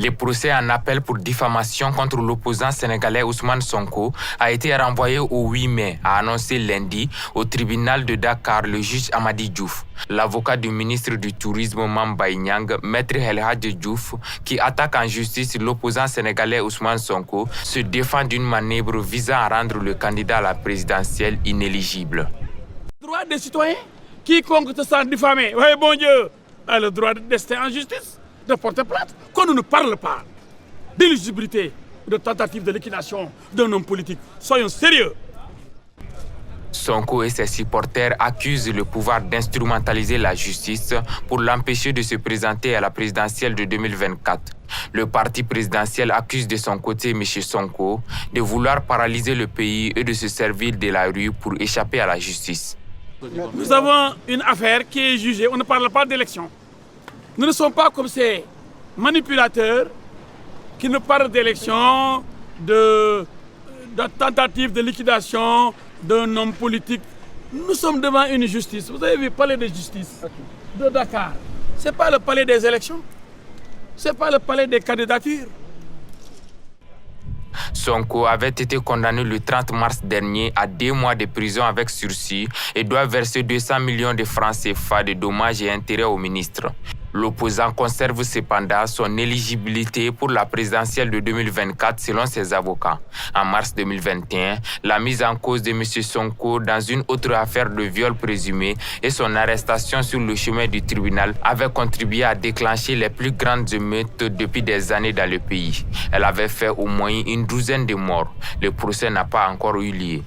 Le procès en appel pour diffamation contre l'opposant sénégalais Ousmane Sonko a été renvoyé au 8 mai, a annoncé lundi au tribunal de Dakar le juge Amady Diouf. L'avocat du ministre du Tourisme Mame Mbaye Niang, Maître El Hadji Diouf, qui attaque en justice l'opposant sénégalais Ousmane Sonko, se défend d'une manœuvre visant à rendre le candidat à la présidentielle inéligible. Droit des citoyens, quiconque se sent diffamé, oui bon Dieu, a le droit de rester en justice, de porter plainte. Qu'on ne nous parle pas d'éligibilité, de tentative de liquidation d'un homme politique. Soyons sérieux. Sonko et ses supporters accusent le pouvoir d'instrumentaliser la justice pour l'empêcher de se présenter à la présidentielle de 2024. Le parti présidentiel accuse de son côté M. Sonko de vouloir paralyser le pays et de se servir de la rue pour échapper à la justice. Nous avons une affaire qui est jugée, on ne parle pas d'élection. Nous ne sommes pas comme ces manipulateurs qui nous parlent d'élection, de tentative de liquidation d'un homme politique. Nous sommes devant une justice. Vous avez vu le palais de justice de Dakar. Ce n'est pas le palais des élections. Ce n'est pas le palais des candidatures. Sonko avait été condamné le 30 mars dernier à 2 mois de prison avec sursis et doit verser 200 millions de francs CFA de dommages et intérêts au ministre. L'opposant conserve cependant son éligibilité pour la présidentielle de 2024 selon ses avocats. En mars 2021, la mise en cause de M. Sonko dans une autre affaire de viol présumé et son arrestation sur le chemin du tribunal avaient contribué à déclencher les plus grandes émeutes depuis des années dans le pays. Elle avait fait au moins une douzaine de morts. Le procès n'a pas encore eu lieu.